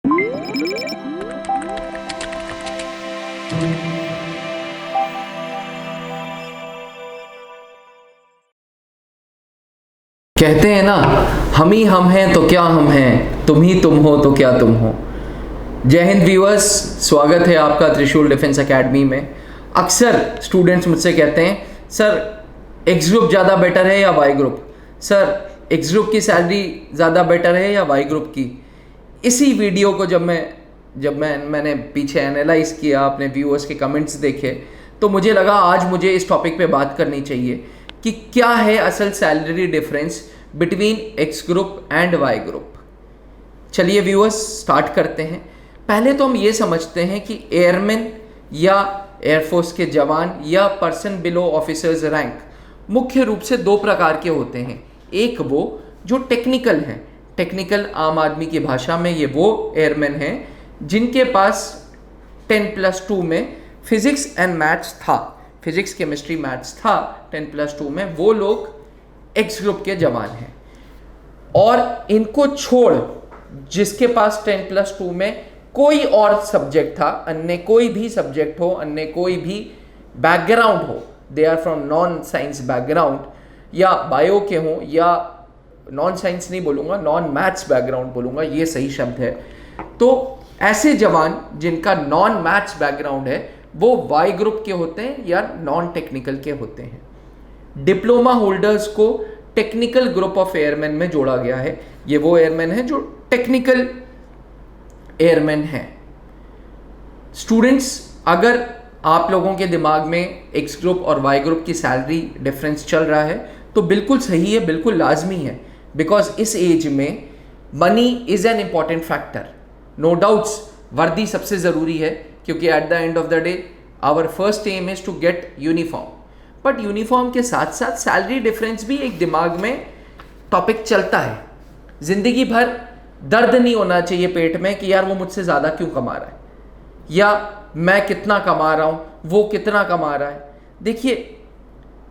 कहते हैं ना, हम ही हम हैं तो क्या हम हैं, तुम ही तुम हो तो क्या तुम हो। जय हिंद व्यूअर्स, स्वागत है आपका त्रिशूल डिफेंस एकेडमी में। अक्सर स्टूडेंट्स मुझसे कहते हैं, सर एक्स ग्रुप ज़्यादा बेटर है या Y group, sir X group की सैलरी ज़्यादा बेटर है या वाई ग्रुप की। इसी वीडियो को जब मैंने पीछे एनालाइज किया, अपने व्यूअर्स के कमेंट्स देखे, तो मुझे लगा आज मुझे इस टॉपिक पे बात करनी चाहिए कि क्या है असल salary difference between X group and Y group. चलिए व्यूअर्स स्टार्ट करते हैं। पहले तो हम ये समझते हैं कि एयरमैन या एयरफोर्स के जवान या पर्सन बिलो ऑफिसर्स रैंक मुख्य रूप से दो प्रकार के होते हैं। एक वो जो टेक्निकल हैं, टेक्निकल आम आदमी की भाषा में ये वो एयरमैन हैं जिनके पास 10+2 में फिजिक्स एंड मैथ्स था, फिजिक्स केमिस्ट्री मैथ्स था 10+2 में, वो लोग एक्स ग्रुप के जवान हैं। और इनको छोड़ जिसके पास 10+2 में कोई और सब्जेक्ट था, अन्य कोई भी सब्जेक्ट हो, अन्य कोई भी बैकग्राउंड हो, they are from non science background, या बायो के हों, या नॉन साइंस नहीं बोलूँगा, नॉन मैथ्स बैकग्राउंड बोलूँगा, ये सही शब्द है। तो ऐसे जवान जिनका नॉन मैथ्स बैकग्राउंड है वो वाई ग्रुप के होते हैं या नॉन टेक्निकल के होते हैं। डिप्लोमा होल्डर्स को टेक्निकल ग्रुप ऑफ एयरमैन में जोड़ा गया है। ये वो एयरमैन है जो टेक्निकल एयरमैन हैं। स्टूडेंट्स, अगर आप लोगों के दिमाग में एक्स ग्रुप और वाई ग्रुप की सैलरी डिफरेंस चल रहा है तो बिल्कुल सही है, बिल्कुल लाजमी है, बिकॉज इस एज में money is an important factor. No doubts वर्दी सबसे ज़रूरी है, क्योंकि at the end of the day our first aim is to get uniform. But uniform के साथ साथ सैलरी डिफरेंस भी एक दिमाग में टॉपिक चलता है। जिंदगी भर दर्द नहीं होना चाहिए पेट में कि यार वो मुझसे ज़्यादा क्यों कमा रहा है, या मैं कितना कमा रहा हूँ, वो कितना कमा रहा है। देखिए,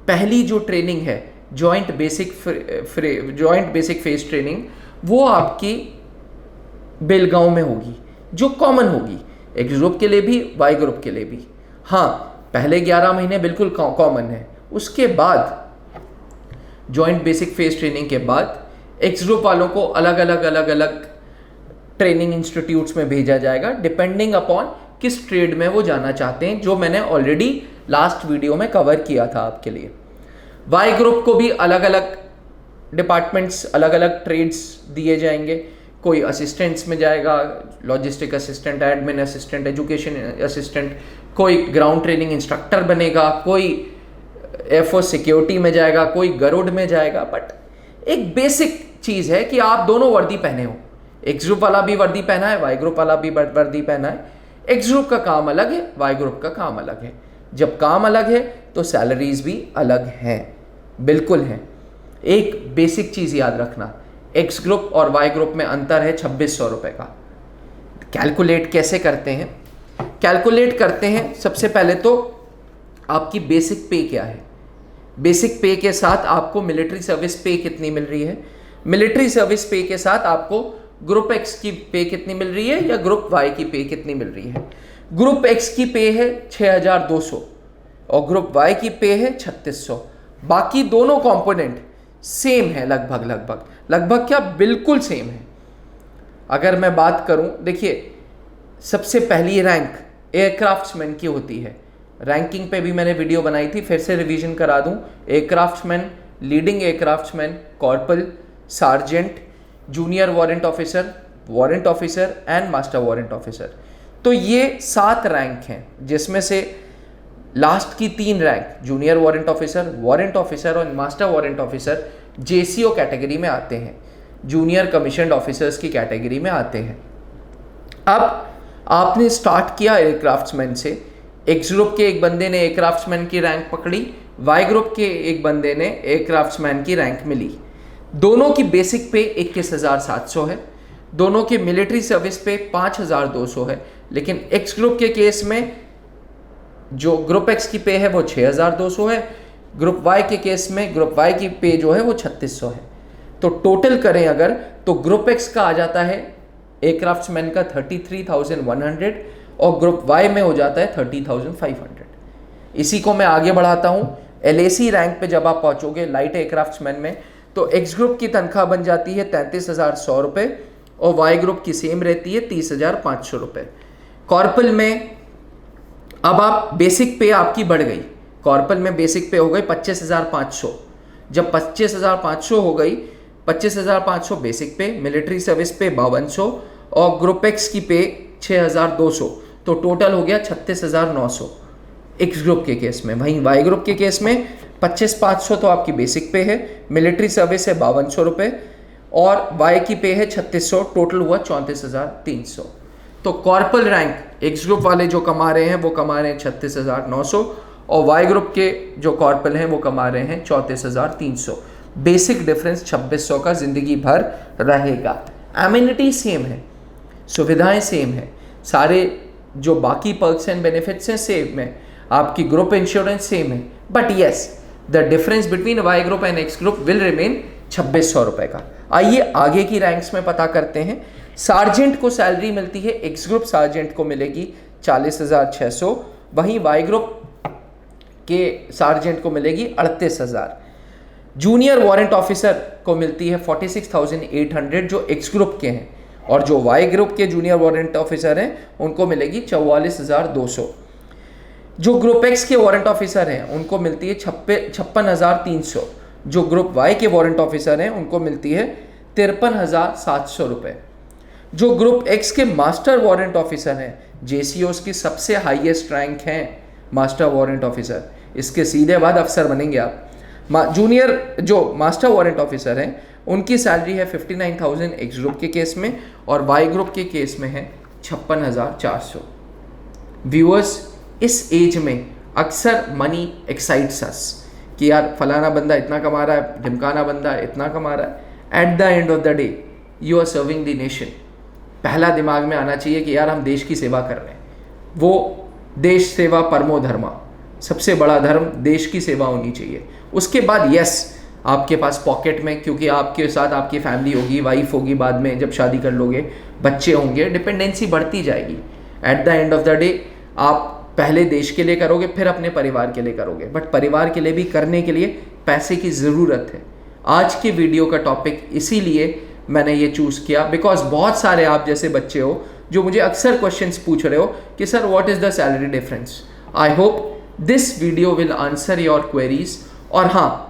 पहली जो ट्रेनिंग है जॉइंट बेसिक फेस ट्रेनिंग, वो आपकी बेलगांव में होगी, जो कॉमन होगी एक्स ग्रुप के लिए भी, वाई ग्रुप के लिए भी। हाँ, पहले 11 महीने बिल्कुल कॉमन है। उसके बाद जॉइंट बेसिक फेस ट्रेनिंग के बाद एक्स ग्रुप वालों को अलग अलग ट्रेनिंग इंस्टीट्यूट्स में भेजा जाएगा, डिपेंडिंग अपॉन किस ट्रेड में वो जाना चाहते हैं, जो मैंने ऑलरेडी लास्ट वीडियो में कवर किया था आपके लिए। वाई ग्रुप को भी अलग अलग डिपार्टमेंट्स, अलग अलग ट्रेड्स दिए जाएंगे। कोई असिस्टेंट्स में जाएगा, logistic assistant, admin assistant, education assistant, कोई ग्राउंड ट्रेनिंग इंस्ट्रक्टर बनेगा, कोई एयरफोर्स सिक्योरिटी में जाएगा, कोई गरुड़ में जाएगा। बट एक बेसिक चीज़ है कि आप दोनों वर्दी पहने हो। एक्स ग्रुप वाला भी वर्दी पहना है, वाई ग्रुप वाला भी वर्दी पहना है। एक्स ग्रुप का काम अलग है, वाई ग्रुप का काम अलग है। जब काम अलग है तो सैलरीज भी अलग हैं, बिल्कुल हैं। एक बेसिक चीज़ याद रखना, एक्स ग्रुप और वाई ग्रुप में अंतर है 2600 रुपये का। कैलकुलेट कैसे करते हैं? कैलकुलेट करते हैं, सबसे पहले तो आपकी बेसिक पे क्या है, बेसिक पे के साथ आपको मिलिट्री सर्विस पे कितनी मिल रही है, मिलिट्री सर्विस पे के साथ आपको ग्रुप एक्स की पे कितनी मिल रही है या ग्रुप वाई की पे कितनी मिल रही है। ग्रुप एक्स की पे है 6200 और ग्रुप वाई की पे है 3600। बाकी दोनों कंपोनेंट सेम है, लगभग क्या, बिल्कुल सेम है। अगर मैं बात करूं, देखिए, सबसे पहली रैंक एयरक्राफ्ट्समैन की होती है। रैंकिंग पे भी मैंने वीडियो बनाई थी, फिर से रिवीजन करा दूं। Aircraftsman, leading aircraftsman, corporal, sergeant, junior warrant officer and master warrant officer. तो ये 7 रैंक हैं, जिसमें से लास्ट की 3 रैंक जूनियर वारंट ऑफिसर और master warrant officer JCO category में आते हैं, जूनियर कमीशन्ड ऑफिसर्स की कैटेगरी में आते हैं। अब आपने स्टार्ट किया एयरक्राफ्ट्समैन से, एक्स ग्रुप के एक बंदे ने एयरक्राफ्ट्समैन की रैंक पकड़ी, वाई ग्रुप के एक बंदे ने एयरक्राफ्ट्समैन की रैंक मिली। दोनों की बेसिक पे 21,700 है, दोनों की मिलिट्री सर्विस पे 5,200 है। लेकिन एक्स ग्रुप के केस में जो ग्रुप एक्स की पे है वो 6,200 है, ग्रुप वाई के केस में ग्रुप वाई की पे जो है वो 3,600 है। तो टोटल करें अगर, तो ग्रुप एक्स का आ जाता है एयरक्राफ्ट्समैन का 33,100 और ग्रुप वाई में हो जाता है 30,500। इसी को मैं आगे बढ़ाता हूँ। LAC रैंक पे जब आप पहुँचोगे लाइट एयरक्राफ्ट्समैन में, तो एक्स ग्रुप की तनख्वाह बन जाती है 33,100 रुपये और वाई ग्रुप की सेम रहती है 30,500 रुपये। कॉर्पल में अब आप बेसिक पे आपकी बढ़ गई, कॉर्पल में बेसिक पे हो गई 25,500। जब 25,500 हो गई, 25,500 बेसिक पे, मिलिट्री सर्विस पे 5200 और ग्रुप एक्स की पे 6,200, तो टोटल हो गया 36,900 एक्स ग्रुप के केस में। वहीं वाई ग्रुप के केस में 25,500 तो आपकी बेसिक पे है, मिलिट्री सर्विस है 5200 रुपये और वाई की पे है 3600, टोटल हुआ 34,300। तो कॉर्पल रैंक एक्स ग्रुप वाले जो कमा रहे हैं वो कमा रहे हैं 36,900 और वाई ग्रुप के जो कॉर्पल हैं वो कमा रहे हैं 34,300। बेसिक डिफरेंस 2,600 का जिंदगी भर रहेगा। एमिनिटी सेम है, सुविधाएं सेम है, सारे जो बाकी पर्क्स एंड बेनिफिट्स हैं सेम है, आपकी ग्रुप इंश्योरेंस सेम है, but yes the difference between Y group and X group will remain 2,600 रुपए का। आइए आगे की रैंक्स में पता करते हैं। सार्जेंट को सैलरी मिलती है, एक्स ग्रुप सार्जेंट को मिलेगी 40,600, वहीं वाई ग्रुप के सार्जेंट को मिलेगी 38,000। जूनियर वारंट ऑफिसर को मिलती है 46,800 जो एक्स ग्रुप के हैं, और जो वाई ग्रुप के जूनियर वारंट ऑफिसर हैं उनको मिलेगी 44,200। जो ग्रुप एक्स के वारंट ऑफिसर हैं उनको मिलती है 56,300। जो ग्रुप वाई के वारंट ऑफिसर हैं उनको मिलती है 53,700 रुपये। जो ग्रुप एक्स के मास्टर वारंट ऑफिसर हैं, JCOs की सबसे हाईएस्ट रैंक हैं मास्टर वारंट ऑफिसर, इसके सीधे बाद अफसर बनेंगे आप। जूनियर जो मास्टर वारंट ऑफिसर हैं उनकी सैलरी है 59,000 एक्स ग्रुप के केस में और वाई ग्रुप के केस में है 56,400। व्यूअर्स, इस एज में अक्सर मनी एक्साइट्स अस कि यार फलाना बंदा इतना कमा रहा है, ढिमकाना बंदा इतना कमा रहा है। At the end of the day you are serving the nation. पहला दिमाग में आना चाहिए कि यार हम देश की सेवा कर रहे हैं, वो देश सेवा परमो धर्मा, सबसे बड़ा धर्म देश की सेवा होनी चाहिए। उसके बाद यस आपके पास पॉकेट में, क्योंकि आपके साथ आपकी फैमिली होगी, वाइफ होगी, बाद में जब शादी कर लोगे बच्चे होंगे, डिपेंडेंसी बढ़ती जाएगी। Eight the end of the day आप पहले देश के लिए करोगे फिर अपने परिवार के लिए करोगे, बट परिवार के लिए भी करने के लिए पैसे की ज़रूरत है। आज के वीडियो का टॉपिक इसीलिए मैंने ये चूज़ किया बिकॉज बहुत सारे आप जैसे बच्चे हो जो मुझे अक्सर क्वेश्चंस पूछ रहे हो कि sir what is the salary difference. I hope this video will answer your queries. और हाँ,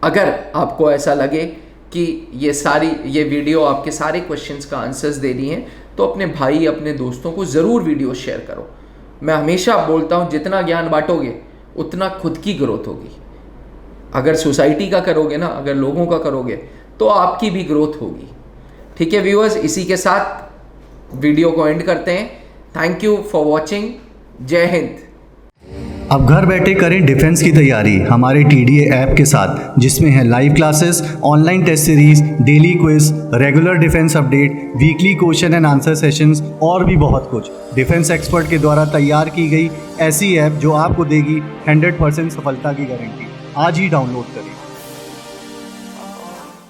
अगर आपको ऐसा लगे कि ये वीडियो आपके सारे क्वेश्चंस का आंसर्स दे रही हैं तो अपने भाई अपने दोस्तों को ज़रूर वीडियो शेयर करो। मैं हमेशा बोलता हूँ जितना ज्ञान बांटोगे उतना खुद की ग्रोथ होगी। अगर सोसाइटी का करोगे ना, अगर लोगों का करोगे तो आपकी भी ग्रोथ होगी। ठीक है व्यूअर्स, इसी के साथ वीडियो को एंड करते हैं। Thank you for watching. जय हिंद। अब घर बैठे करें डिफेंस की तैयारी हमारे TDA ऐप के साथ, जिसमें है live classes, online test series, daily quiz, regular defence update, weekly question and answer sessions और भी बहुत कुछ। डिफेंस एक्सपर्ट के द्वारा तैयार की गई ऐसी ऐप जो आपको देगी 100% सफलता की गारंटी। आज ही डाउनलोड करें।